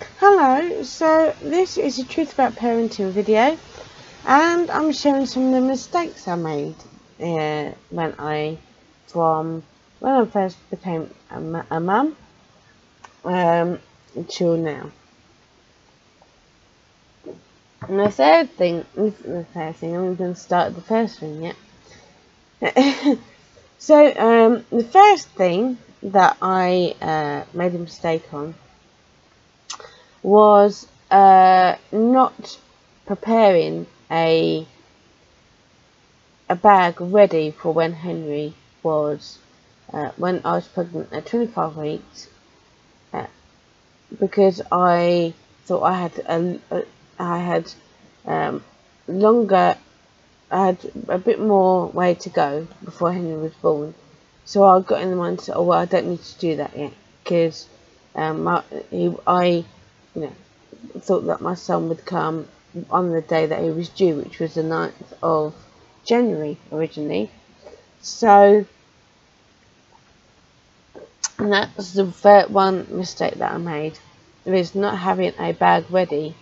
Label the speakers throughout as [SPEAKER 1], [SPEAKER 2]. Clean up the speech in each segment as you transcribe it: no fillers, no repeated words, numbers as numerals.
[SPEAKER 1] Hello, so this is a truth about parenting video, and I'm showing some of the mistakes I made when I first became a mum until now. And the third thing, I'm even going to start the first thing yet. So the first thing that I made a mistake on was not preparing a bag ready for when Henry was when I was pregnant at 25 weeks, because I thought I had a bit more way to go before Henry was born. So I got in the mindset, oh well, I don't need to do that yet, because I thought that my son would come on the day that he was due, which was the 9th of January originally. So and that was the one mistake that I made, is not having a bag ready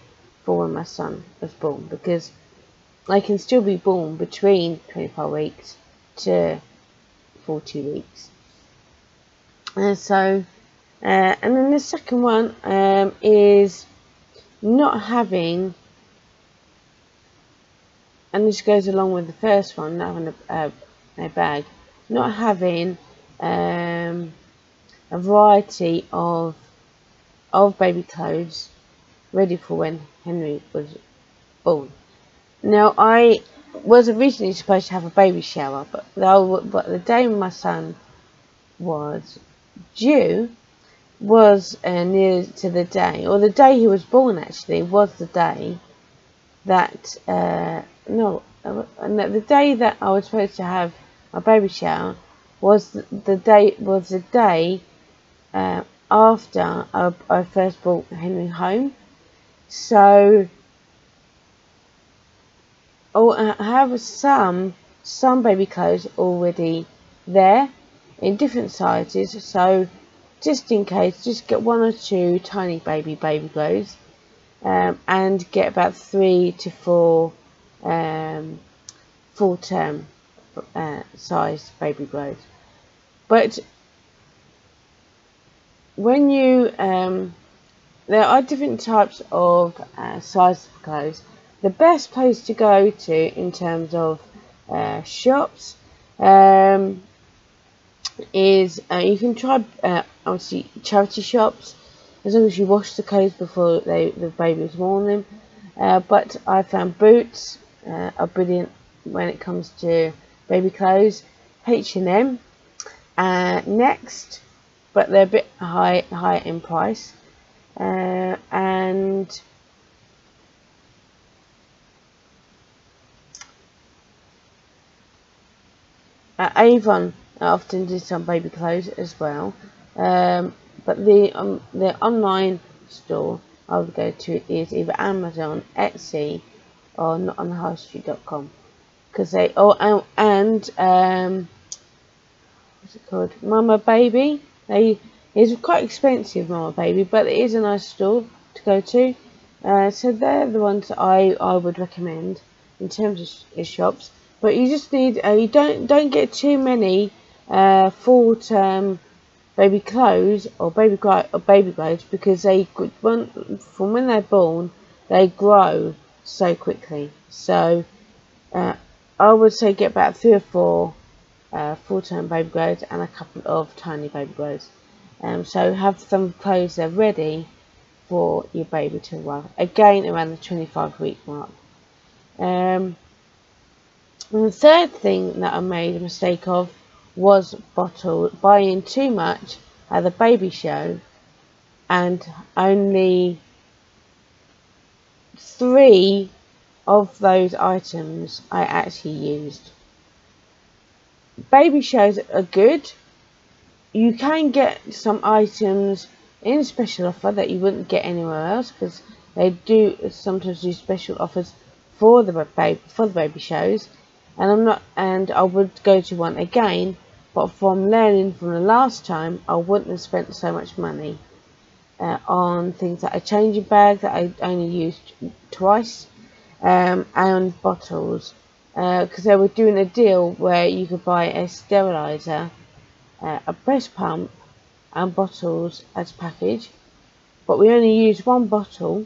[SPEAKER 1] for when my son was born, because I can still be born between 25 weeks to 40 weeks. And then the second one is not having, and this goes along with the first one, not having a bag, not having a variety of baby clothes ready for when Henry was born. Now, I was originally supposed to have a baby shower, but the day my son was due was near to the day, or the day he was born actually, was the day that the day that I was supposed to have my baby shower was the day after I first brought Henry home. So I have some baby clothes already there in different sizes, so just in case, just get 1 or 2 tiny baby clothes, and get about 3 to 4 full-term sized baby clothes. But when you there are different types of size of clothes. The best place to go to in terms of shops is you can try obviously charity shops, as long as you wash the clothes before the baby has worn them. But I found Boots are brilliant when it comes to baby clothes. H&M next, but they're a bit higher in price. And Avon often do some baby clothes as well, but the online store I would go to is either Amazon, Etsy, or notonhighstreet.com, because they what's it called, Mama Baby. It's quite expensive, Mama Baby, but it is a nice store to go to. So they're the ones that I would recommend in terms of shops. But you just need you don't get too many full-term baby clothes or baby clothes, because from when they're born they grow so quickly. So I would say get about 3 or 4 full-term baby clothes and a couple of tiny baby clothes. So have some clothes there ready for your baby to arrive, again around the 25-week mark. And the third thing that I made a mistake of was buying too much at the baby show, and only 3 of those items I actually used. Baby shows are good. You can get some items in special offer that you wouldn't get anywhere else, because they do sometimes do special offers for the baby shows. And I would go to one again, but from learning from the last time, I wouldn't have spent so much money. on things like a changing bag that I only used twice, and bottles, because they were doing a deal where you could buy a sterilizer, a breast pump and bottles as a package, but we only used one bottle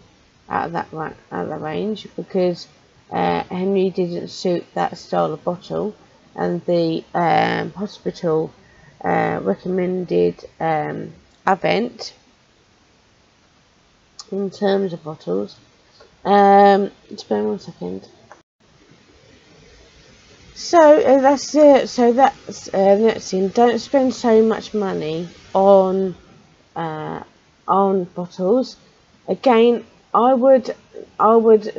[SPEAKER 1] out of that range because Henry didn't suit that style of bottle, and the hospital recommended Avent in terms of bottles. Just bear 1 second. So that's it. So that's next thing. Don't spend so much money on bottles. Again, I would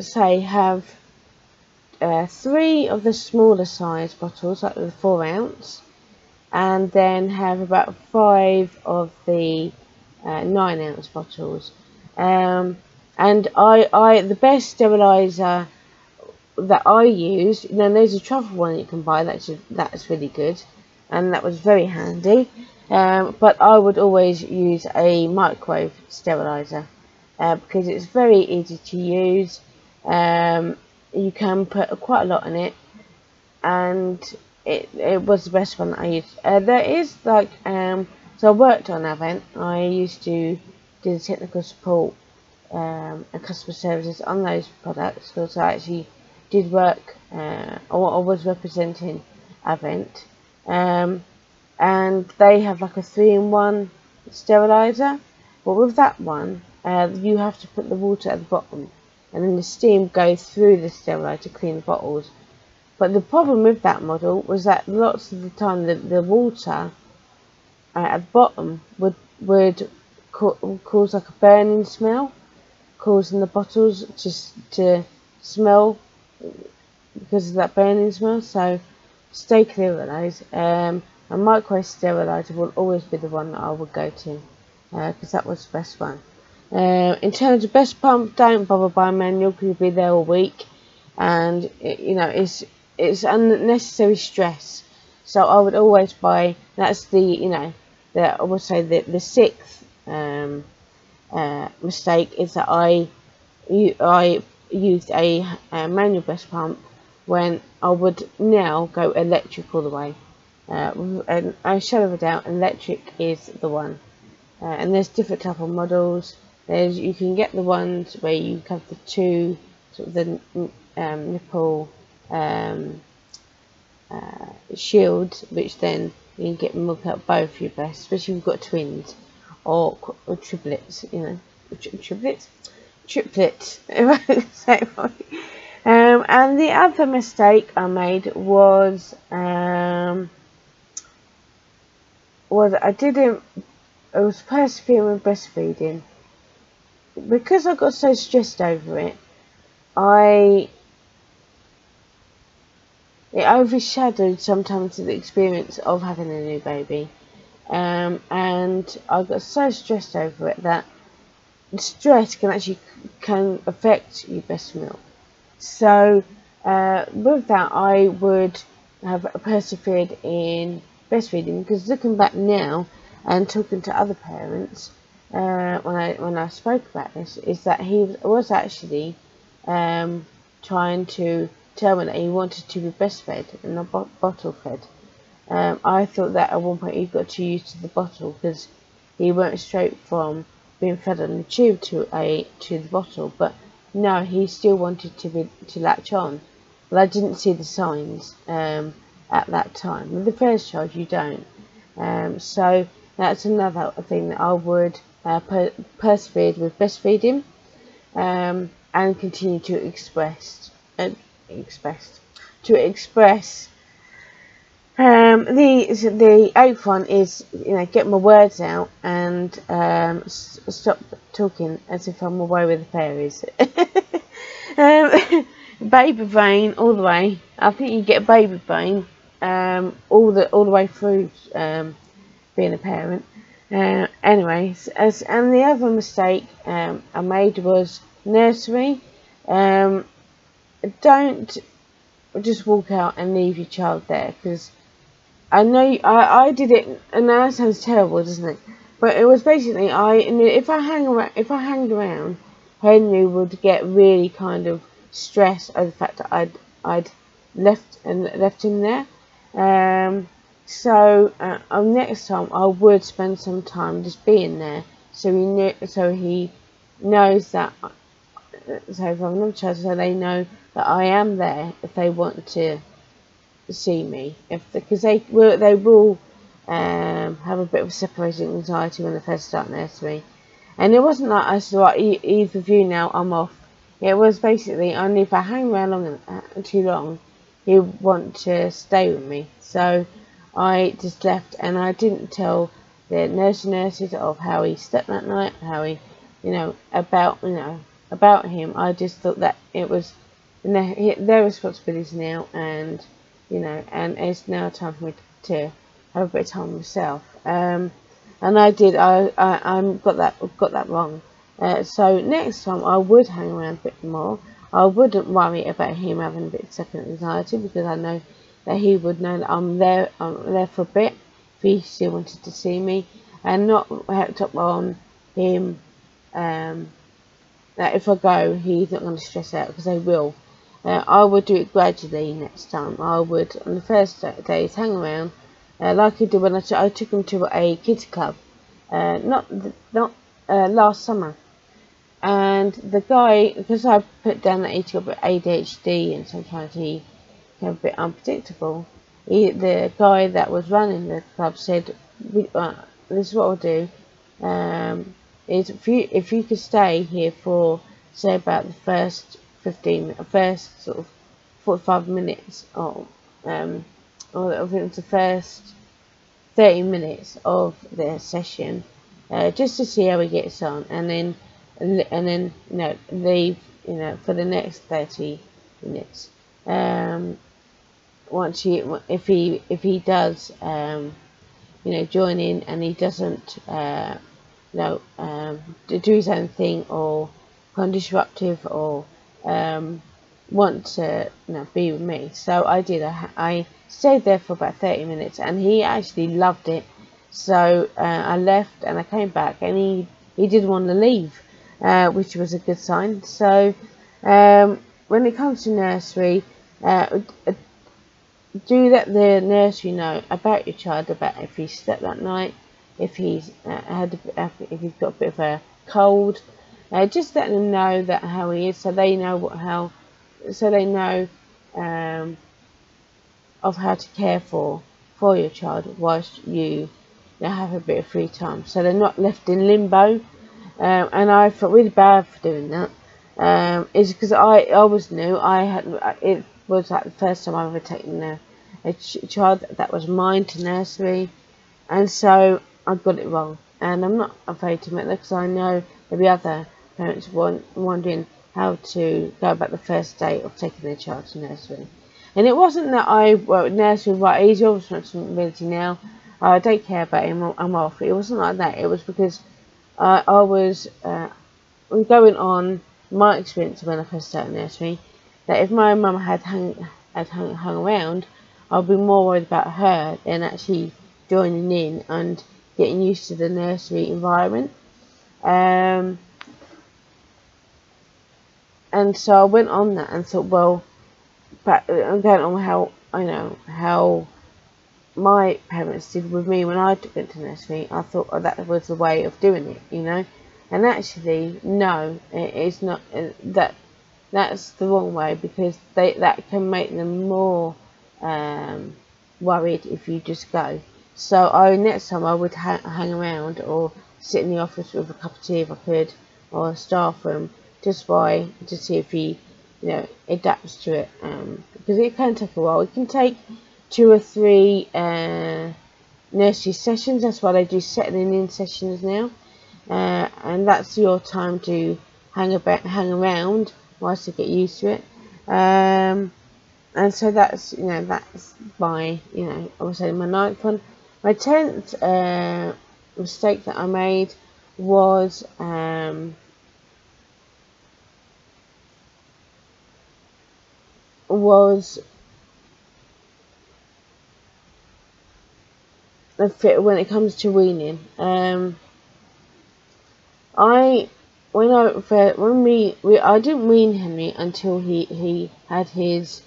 [SPEAKER 1] say have 3 of the smaller size bottles, like the 4 ounce, and then have about 5 of the 9 ounce bottles. And the best sterilizer that I used, then there's a truffle one you can buy that's really good, and that was very handy. But I would always use a microwave sterilizer because it's very easy to use. You can put quite a lot in it, and it was the best one that I used. There is like so I worked on Avent. I used to do the technical support and customer services on those products, because I actually did work, or I was representing Avent, and they have like a 3-in-1 sterilizer, but with that one you have to put the water at the bottom, and then the steam goes through the sterilizer to clean the bottles. But the problem with that model was that lots of the time the water at the bottom would cause like a burning smell, causing the bottles just to smell because of that burning smell. So stay clear of those. A microwave sterilizer will always be the one that I would go to, because that was the best one. In terms of best pump, don't bother buying manual because you'll be there all week, and it's unnecessary stress. So I would always buy. That's I would say the 6th mistake is that I used a manual breast pump when I would now go electric all the way. And a shadow of a doubt, electric is the one. And there's different type of models. You can get the ones where you have the 2 sort of the nipple shield, which then you can get milk out both your breasts, especially if you've got twins or triplets. Triplets. And the other mistake I made was I didn't. I was persevering with breastfeeding because I got so stressed over it. It overshadowed sometimes the experience of having a new baby, and I got so stressed over it that stress can affect your breast milk. So with that, I would have persevered in breastfeeding, because looking back now and talking to other parents, when I spoke about this, is that he was actually trying to tell me that he wanted to be breastfed and not bottle fed. I thought that at one point he got too used to the bottle, because he went straight from being fed on the tube to the bottle. But no, he still wanted to latch on. But I didn't see the signs at that time. With the first child, you don't. So that's another thing that I would persevere with breastfeeding, and continue to express. The 8th one is get my words out and stop talking as if I'm away with the fairies. Baby brain all the way. I think you get a baby brain all the way through being a parent. Anyways, and the other mistake I made was nursery. Don't just walk out and leave your child there, because I know I did it, and that sounds terrible, doesn't it? but it was basically if I hanged around, Henry would get really kind of stressed over the fact that I'd left him there. So next time I would spend some time just being there, so he knows that. So if I'm not child, so they know that I am there if they want to see me. Because they will have a bit of separation anxiety when they first start nursery. And it wasn't like I said, right, either of you now, I'm off. It was basically only if I hang around too long, he'd want to stay with me. So I just left, and I didn't tell the nurses of how he slept that night, how he, about him. I just thought that it was their responsibilities now, and and it's now time for me to have a bit of time with myself. And I did. I got that wrong. So next time I would hang around a bit more. I wouldn't worry about him having a bit of second anxiety, because I know that he would know that I'm there for a bit if he still wanted to see me, and not hooked up on him. That if I go, he's not going to stress out, because I will. I would do it gradually next time. I would, on the first days, hang around, like I did when I took him to a kids club, not last summer. And the guy, because I put down that he's got a bit of ADHD and sometimes he can be a bit unpredictable, the guy that was running the club said, "This is what we'll do. Is if you could stay here for, say, about the first sort of 45 minutes, or I think it was the first 30 minutes of the session, just to see how he gets on, and then leave for the next 30 minutes. If he does join in, and he doesn't do his own thing, or kind of disruptive, or want to be with me." So I did. I stayed there for about 30 minutes, and he actually loved it. So I left, and I came back, and he didn't want to leave, which was a good sign. So when it comes to nursery, do let the nursery know about your child, about if he slept that night, if he's if he's got a bit of a cold. Just let them know that how he is, so they know of how to care for your child whilst you have a bit of free time, so they're not left in limbo. And I felt really bad for doing that. Is because I always knew it was like the first time I've ever taken a child that was mine to nursery, and so I got it wrong. And I'm not afraid to admit that, because I know there'll be other parents wondering how to go about the first day of taking their child to nursery. And it wasn't that nursery, right, he's your responsibility now, I don't care about him, I'm off. It wasn't like that. It was because I was going on my experience when I first started nursery, that if my mum had hung around, I'd be more worried about her than actually joining in and getting used to the nursery environment. And so I went on that and thought, well, but I'm going on how my parents did with me when I went to nursery. I thought that was the way of doing it, and actually no, it's not. That's the wrong way, because that can make them more worried if you just go. So next time I would hang around, or sit in the office with a cup of tea if I could, or a staff room, just to see if he adapts to it, because it can take a while. It can take 2 or 3 nursery sessions. That's why they do settling in sessions now, and that's your time to hang around whilst you get used to it. And so that's that's my I would say my 9th one. My 10th mistake that I made was when it comes to weaning. I didn't wean Henry until he had his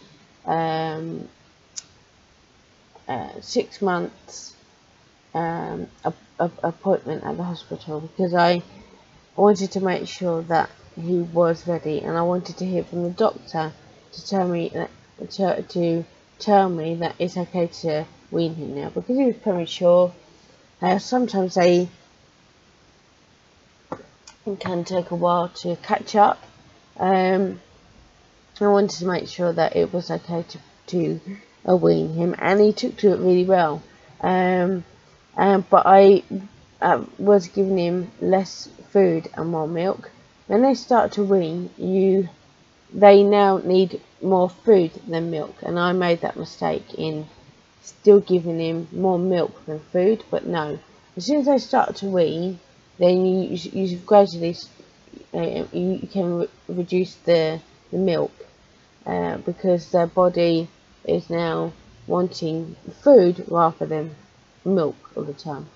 [SPEAKER 1] 6 months appointment at the hospital, because I wanted to make sure that he was ready, and I wanted to hear from the doctor to tell me that it's okay to wean him now, because he was premature. Sometimes they can take a while to catch up. I wanted to make sure that it was okay to wean him, and he took to it really well. But I was giving him less food and more milk. When they start to wean, they now need more food than milk, and I made that mistake in still giving him more milk than food. But no, as soon as they start to wean, then you gradually you can reduce the milk, because their body is now wanting food rather than milk all the time.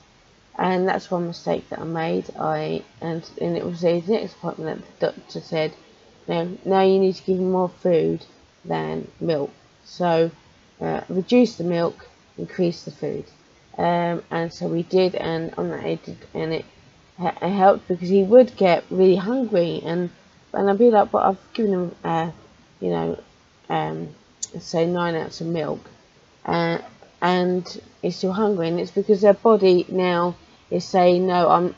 [SPEAKER 1] And that's one mistake that I made. And it was his next appointment that the doctor said, now you need to give him more food than milk. So reduce the milk, increase the food. And so we did, and on that it helped, because he would get really hungry, and I'd be like, but I've given him say 9 ounces of milk, and he's still hungry, and it's because their body now is saying, no,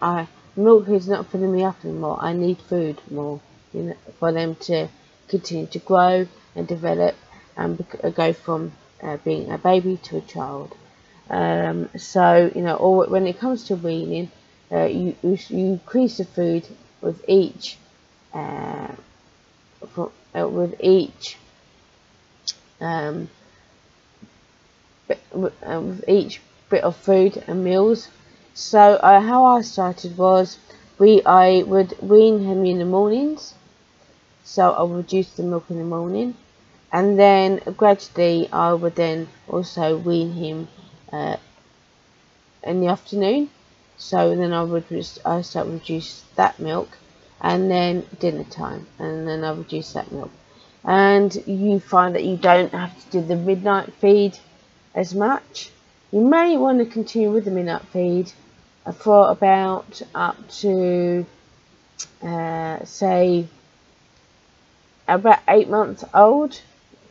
[SPEAKER 1] milk is not filling me up anymore. I need food more, for them to continue to grow and develop and go from being a baby to a child. So when it comes to weaning, you increase the food with each bit of food and meals. So how I started was I would wean him in the mornings, so I would reduce the milk in the morning, and then gradually I would then also wean him in the afternoon. So then I start to reduce that milk, and then dinner time, and then I reduce that milk. And you find that you don't have to do the midnight feed as much. You may want to continue with the midnight feed for about up to say about 8 months old,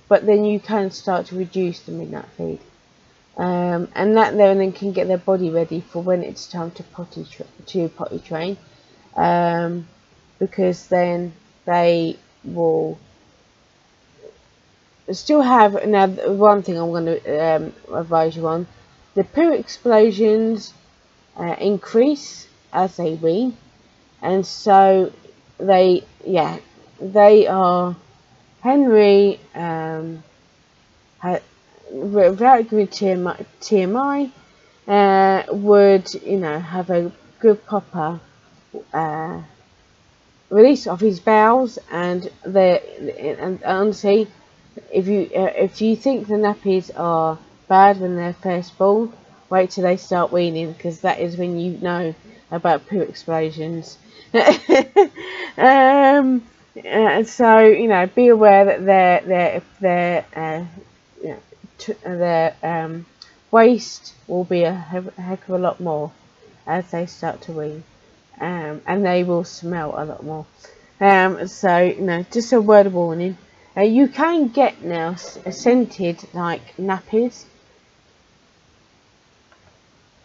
[SPEAKER 1] but then you can start to reduce the midnight feed, and that then can get their body ready for when it's time to potty train, because then they will still have. Now, one thing I'm going to advise you on: the poo explosions increase as they wean, and so they are Henry, without giving TMI, would have a good proper release of his bowels, and honestly, if you think the nappies are bad when they're first born, wait till they start weaning, because that is when you know about poo explosions. So be aware that their waste will be a heck of a lot more as they start to wean, and they will smell a lot more. So just a word of warning. You can get now scented like nappies.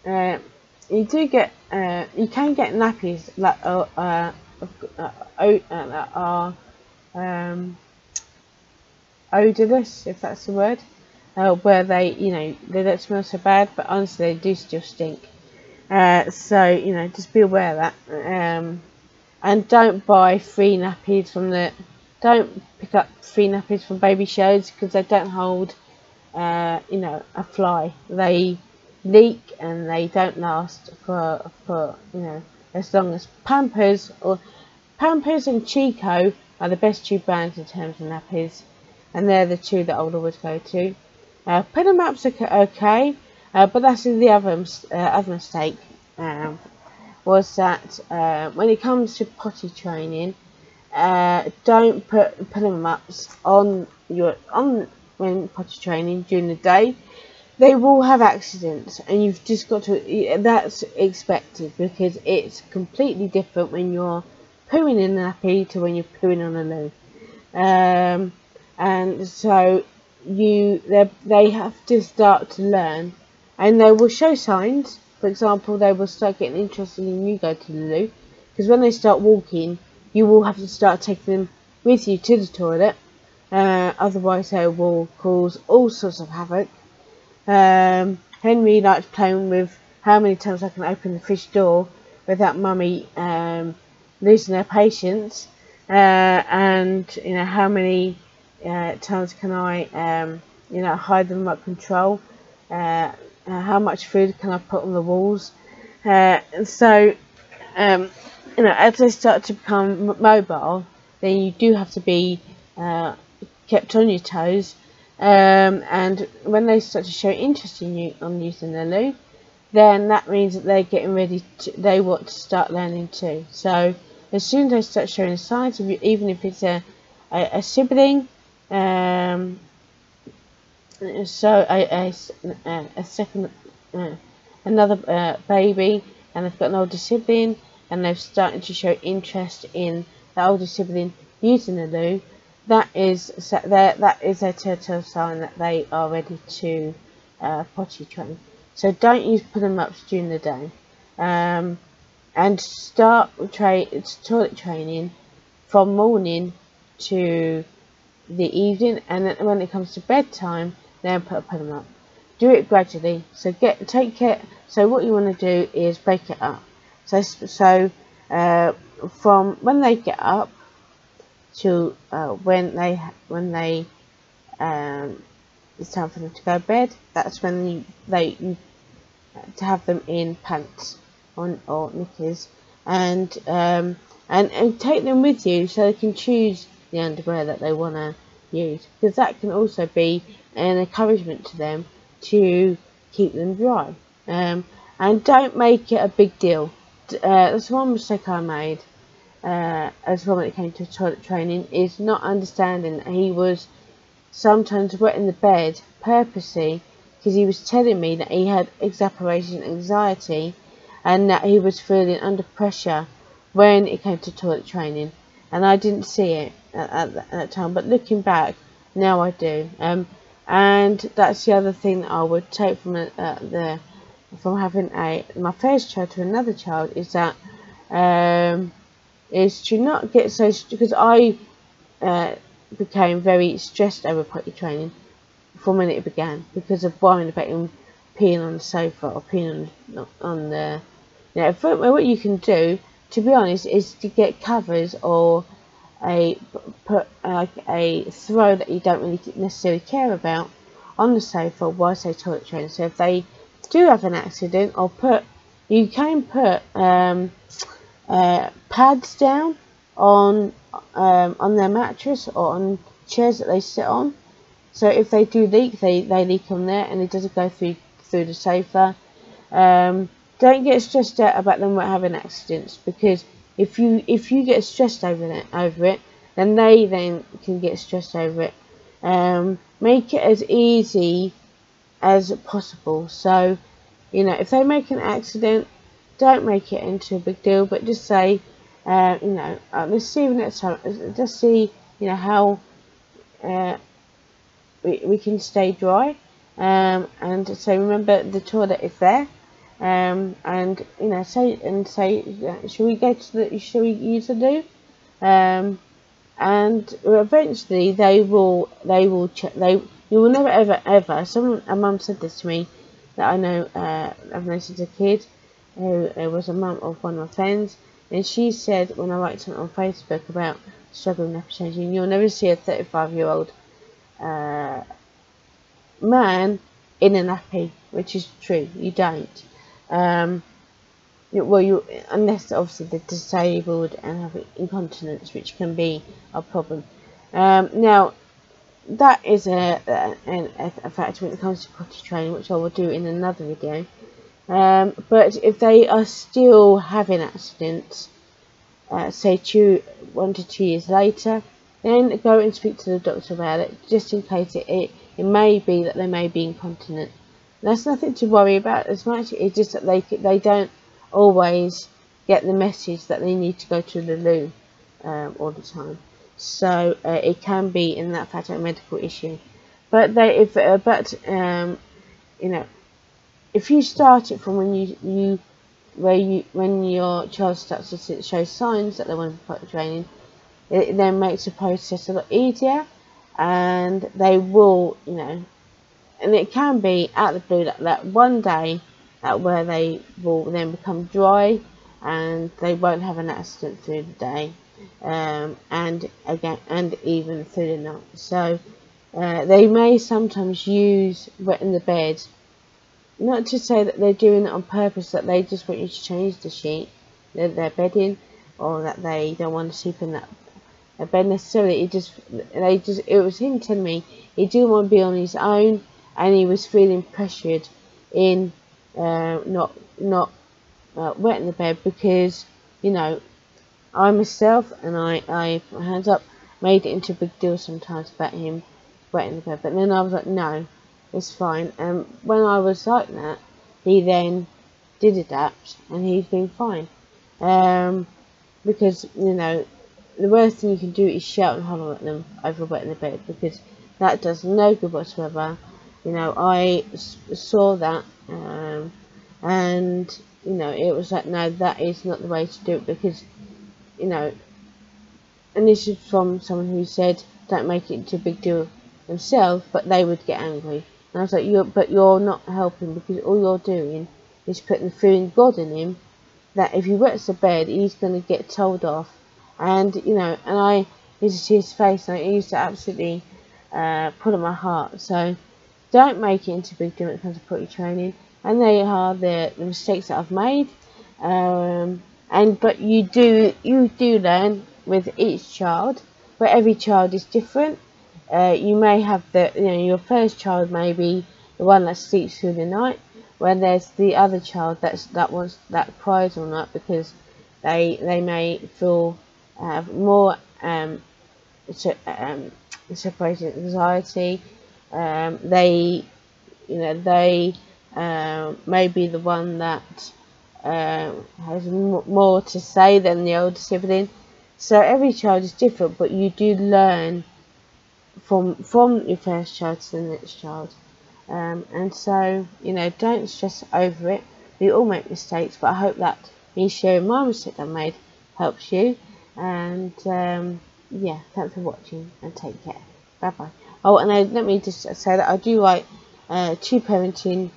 [SPEAKER 1] You can get nappies that are odorless, if that's the word, where they don't smell so bad, but honestly they do still stink. So just be aware of that, and don't buy free nappies don't pick up free nappies from baby shows, because they don't hold a fly. They leak and they don't last for as long as Pampers and Chico are the best two brands in terms of nappies, and they're the two that I would always go to. Pedimaps are okay, but that's the other mistake was that when it comes to potty training, don't put them ups on when potty training during the day. They will have accidents, and you've just got to. That's expected because it's completely different when you're pooing in a nappy to when you're pooing on a loo. And so they have to start to learn, and they will show signs. For example, they will start getting interested in you go to the loo, because when they start walking, you will have to start taking them with you to the toilet. Otherwise, they will cause all sorts of havoc. Henry likes playing with how many times I can open the fridge door without mummy losing their patience, and how many times can I hide the remote control, how much food can I put on the walls, and so as they start to become mobile, then you do have to be kept on your toes. And when they start to show interest in you on using the loo, then that means that they're getting ready they want to start learning too. So as soon as they start showing signs, even if it's a sibling, so a second, another baby, and they've got an older sibling, and they're starting to show interest in the older sibling using the loo, that is a telltale sign that they are ready to potty train. So don't use put them ups during the day, and start toilet training from morning to the evening, and then when it comes to bedtime, then put them up. Do it gradually. So take care. So what you want to do is break it up. So from when they get up to when it's time for them to go to bed. That's when you to have them in pants or knickers, and take them with you so they can choose the underwear that they want to use, because that can also be an encouragement to them to keep them dry. And don't make it a big deal. That's one mistake I made as well when it came to toilet training, is not understanding that he was sometimes wetting the bed purposely, because he was telling me that he had exasperation anxiety and that he was feeling under pressure when it came to toilet training, and I didn't see it at that time, but looking back now I do. And that's the other thing that I would take from from having my first child to another child, is that is to not get so, because I became very stressed over potty training from when it began, because of worrying about him peeing on the sofa or peeing on the what you can do, to be honest, is to get covers or a throw that you don't really necessarily care about on the sofa whilst they toilet train. So if they do have an accident, or you can put pads down on their mattress or on chairs that they sit on. So if they do leak, they leak on there, and it doesn't go through the sofa. Don't get stressed out about them having accidents, because if you get stressed over it, then they can get stressed over it. Make it as easy as possible. So if they make an accident, don't make it into a big deal, but just say, let's see next time. Just see, how we can stay dry, and so remember the toilet is there, and say, should we use the loo, and eventually they will check. You will never ever. A mum said this to me, that I know. I've noticed a kid who was a mum of one of my friends, and she said, when I wrote something on Facebook about struggling with changing, you'll never see a 35-year-old man in a nappy, which is true. You don't. Unless obviously they're disabled and have incontinence, which can be a problem. Now, that is a factor when it comes to potty training, which I will do in another video. But if they are still having accidents, say 1 to 2 years later, then go and speak to the doctor about it, just in case it may be that they may be incontinent. That's nothing to worry about as much. It's just that they don't always get the message that they need to go to the loo all the time. So it can be, in that fact, a medical issue. But you know, if you start it from when your child starts to show signs that they want to be potty training, it then makes the process a lot easier, and they will, and it can be out of the blue that one day where they will then become dry and they won't have an accident through the day, and even through the night. So they may sometimes use wetting the bed, not to say that they're doing it on purpose, that they just want you to change the sheet, their bedding, or that they don't want to sleep in that bed necessarily. It was him telling me he didn't want to be on his own, and he was feeling pressured in not wetting the bed, because I myself, and I hands up, made it into a big deal sometimes about him wetting the bed, but then I was like, no, it's fine. And when I was like that, he then did adapt, and he's been fine. Because the worst thing you can do is shout and holler at them over wetting the bed, because that does no good whatsoever. I saw that, and it was like, no, that is not the way to do it, because and this is from someone who said don't make it into a big deal themselves, but they would get angry. And I was like, you're not helping, because all you're doing is putting the fear in God in him, that if he wets the bed, he's going to get told off. And, and I used to see his face, and it used to absolutely pull at my heart. So don't make it into a big deal when it comes to potty training. And they are the mistakes that I've made. But you do learn with each child, but every child is different. You may have your first child may be the one that sleeps through the night, when there's the other child that cries all night, because they may feel more separation anxiety. They may be the one that has more to say than the older sibling. So every child is different, but you do learn from your first child to the next child. And so, don't stress over it. We all make mistakes, but I hope that me sharing my mistake I made helps you. And yeah, thanks for watching, and take care. Bye bye. Oh, and let me just say that I do write 2 parenting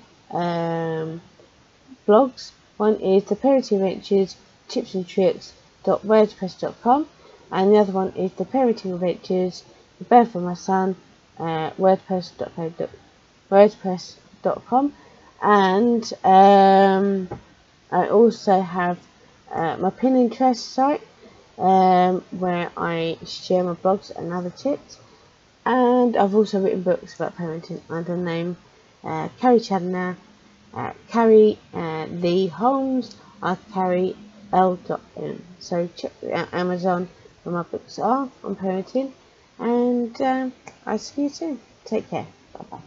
[SPEAKER 1] blogs. One is the Parenting Adventures Tips and Tricks.wordpress.com, and the other one is the Parenting Adventures The Birth of My Son, wordpress.com. And I also have my Pinterest site, where I share my blogs and other tips. And I've also written books about parenting under the name Carrie Chadner, Carrie Lee Holmes, or Carrie L.M. So check Amazon where my books are on parenting, and I'll see you soon. Take care. Bye bye.